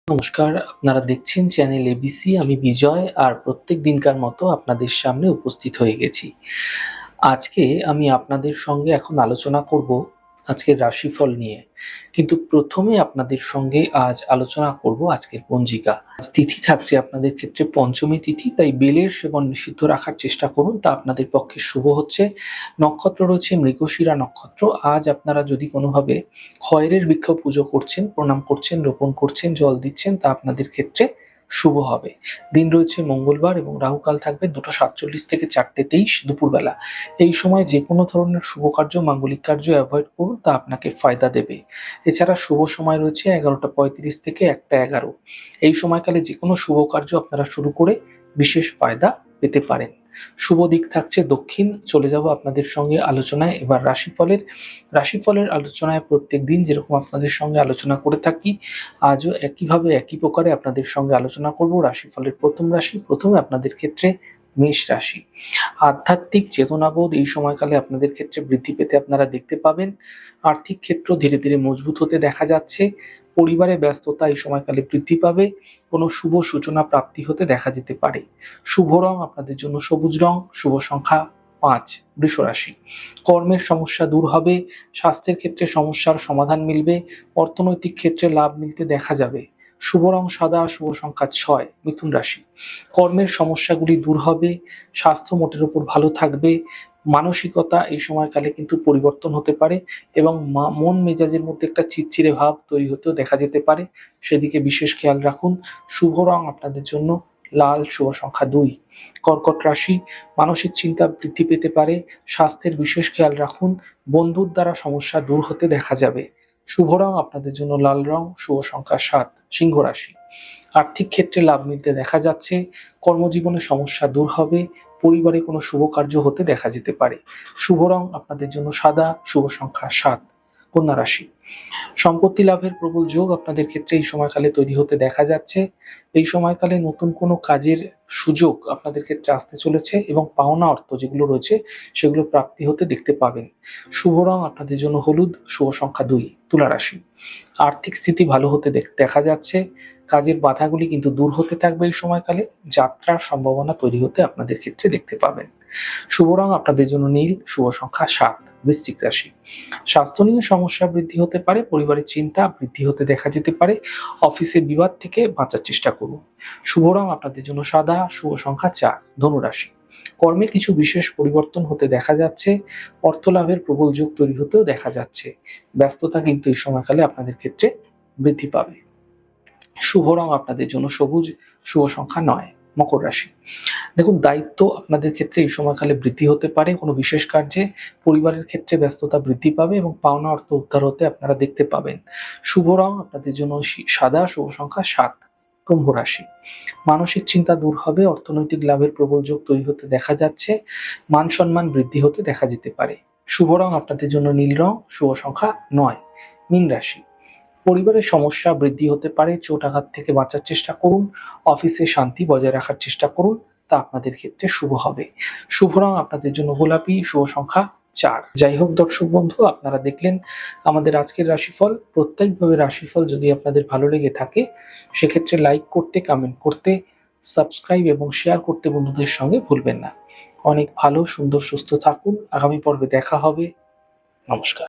নমস্কার, আপনারা দেখছেন চ্যানেল এবিসি। আমি বিজয়, আর প্রত্যেক দিনকার মতো আপনাদের সামনে উপস্থিত হয়ে গেছি। আজকে আমি আপনাদের সঙ্গে এখন আলোচনা করব আজকের রাশিফল নিয়ে। কিন্তু প্রথমে আপনাদের সঙ্গে আজ আলোচনা করব আজকের পঞ্জিকা। আজ তিথি থাকছে আপনাদের ক্ষেত্রে পঞ্চমী তিথি, তাই বেলের সেবন নিষিদ্ধ রাখার চেষ্টা করুন, তা আপনাদের পক্ষে শুভ হচ্ছে। নক্ষত্র রয়েছে মৃগশিরা নক্ষত্র। আজ আপনারা যদি কোনোভাবে খয়েরের বৃক্ষ পুজো করছেন, প্রণাম করছেন, রোপণ করছেন, জল দিচ্ছেন, তা আপনাদের ক্ষেত্রে শুভ হবে। দিন রয়েছে মঙ্গলবার এবং রাহুকাল থাকবে 2:47 থেকে 4:23 দুপুরবেলা। এই সময় যে কোনো ধরনের শুভ কার্য, মাঙ্গলিক কার্য অ্যাভয়েড করুন, তা আপনাকে ফায়দা দেবে। এছাড়া শুভ সময় রয়েছে 11:35 থেকে 1:11। এই সময়কালে যে কোনো শুভ কার্য আপনারা শুরু করে বিশেষ ফায়দা পেতে পারেন। শুভ দিক থাকছে দক্ষিণ। চলে যাব আপনাদের সঙ্গে আলোচনায়। এবার রাশিফলের আলোচনায় প্রত্যেক দিন যেরকম আপনাদের সঙ্গে আলোচনা করে থাকি, আজও একইভাবে একই প্রকারে আপনাদের সঙ্গে আলোচনা করব রাশিফলের প্রথম রাশি। প্রথমে আপনাদের ক্ষেত্রে মেষ রাশি। আধ্যাত্মিক চেতনাবোধ এই সময়কালে আপনাদের ক্ষেত্রে বৃদ্ধি পেতে আপনারা দেখতে পাবেন। আর্থিক ক্ষেত্র ধীরে ধীরে মজবুত হতে দেখা যাচ্ছে। পরিবারে ব্যস্ততা এই সময়কালে বৃদ্ধি পাবে। কোনো শুভ সূচনা প্রাপ্তি হতে দেখা যেতে পারে। শুভ রং আপনাদের জন্য সবুজ রং। শুভ সংখ্যা 5। বৃষ রাশি। কর্মের সমস্যা দূর হবে। স্বাস্থ্যের ক্ষেত্রে সমস্যার সমাধান মিলবে। অর্থনৈতিক ক্ষেত্রে লাভ মিলতে দেখা যাবে। শুভ রং সাদা। শুভ সংখ্যা 6। মিথুন রাশি। কর্মের সমস্যাগুলি দূর হবে। স্বাস্থ্য মোটের উপর ভালো থাকবে। মানসিকতা এই সময়কালে কিন্তু পরিবর্তন হতে পারে এবং মন মেজাজের মধ্যে একটা চিড়চিড়ে ভাব তৈরি হতেও দেখা যেতে পারে। সেদিকে বিশেষ খেয়াল রাখুন। শুভ রং আপনাদের জন্য লাল। শুভ সংখ্যা 2। কর্কট রাশি। মানসিক চিন্তা বৃদ্ধি পেতে পারে। স্বাস্থ্যের বিশেষ খেয়াল রাখুন। বন্ধুর দ্বারা সমস্যা দূর হতে দেখা যাবে। শুভ রং আপনাদের জন্য লাল রং। শুভ সংখ্যা 7। সিংহ রাশি। আর্থিক ক্ষেত্রে লাভ মিলতে দেখা যাচ্ছে। কর্মজীবনে সমস্যা দূর হবে। পরিবারে কোনো শুভ কার্য হতে দেখা যেতে পারে। শুভ রং আপনাদের জন্য সাদা। শুভ সংখ্যা 7। কন্যা রাশি। সম্পত্তি লাভের প্রবল যোগ আপনাদের ক্ষেত্রে এই সময়কালে তৈরি হতে দেখা যাচ্ছে। এই সময়কালে নতুন কোনো কাজের সুযোগ আপনাদের ক্ষেত্রে আসতে চলেছে এবং পাওনা অর্থ যেগুলো রয়েছে সেগুলো প্রাপ্তি হতে দেখতে পাবেন। শুভ রং আপনাদের জন্য হলুদ। শুভ সংখ্যা 2। তুলা রাশি। আর্থিক স্থিতি ভালো হতে দেখা যাচ্ছে। কাজের বাধাগুলি কিন্তু দূর হতে থাকবে এই সময়কালে। যাত্রার সম্ভাবনা তৈরি হতে আপনাদের ক্ষেত্রে দেখতে পাবেন। শুভ রং আপনাদের জন্য নীল। শুভ সংখ্যা 7। বৃশ্চিক রাশি। স্বাস্থ্য নিয়ে সমস্যা বৃদ্ধি হতে পারে। পরিবারের চিন্তা বৃদ্ধি হতে দেখা যেতে পারে। অফিসে বিবাদ থেকে বাঁচার চেষ্টা করুন। শুভ রং আপনাদের জন্য সাদা। শুভ সংখ্যা 4। ধনু রাশি। কর্মে কিছু বিশেষ পরিবর্তন হতে দেখা যাচ্ছে। অর্থ লাভের প্রবল যোগ তৈরি হতেও দেখা যাচ্ছে। ব্যস্ততা কিন্তু এই সময়কালে আপনাদের ক্ষেত্রে বৃদ্ধি পাবে। শুভ রং আপনাদের জন্য সবুজ। শুভ সংখ্যা 9। মকর রাশি। দেখুন, দায়িত্ব আপনাদের ক্ষেত্রে এই সময়কালে বৃদ্ধি হতে পারে। কোনো বিশেষ কার্যে পরিবারের ক্ষেত্রে ব্যস্ততা বৃদ্ধি পাবে এবং পাওনা অর্থ উদ্ধার হতে আপনারা দেখতে পাবেন। শুভ রং আপনাদের জন্য সাদা। শুভ সংখ্যা 7। কুম্ভ রাশি। মানসিক চিন্তা দূর হবে। অর্থনৈতিক লাভের প্রবল যোগ তৈরি হতে দেখা যাচ্ছে। মান সম্মান বৃদ্ধি হতে দেখা যেতে পারে। শুভ রং আপনাদের জন্য নীল রং। শুভ সংখ্যা 9। মীন রাশি। পরিবারের সমস্যা বৃদ্ধি হতে পারে। চোট আঘাত থেকে বাঁচার চেষ্টা করুন। অফিসে শান্তি বজায় রাখার চেষ্টা করুন, তা আপনাদের ক্ষেত্রে শুভ হবে। শুভ রং আপনাদের জন্য গোলাপি। শুভ সংখ্যা 4। যাই হোক দর্শক বন্ধু, আপনারা দেখলেন আমাদের আজকের রাশিফল। প্রত্যেকভাবে রাশিফল যদি আপনাদের ভালো লেগে থাকে, সেক্ষেত্রে লাইক করতে, কমেন্ট করতে, সাবস্ক্রাইব এবং শেয়ার করতে বন্ধুদের সঙ্গে ভুলবেন না। অনেক ভালো, সুন্দর, সুস্থ থাকুন। আগামী পর্বে দেখা হবে। নমস্কার।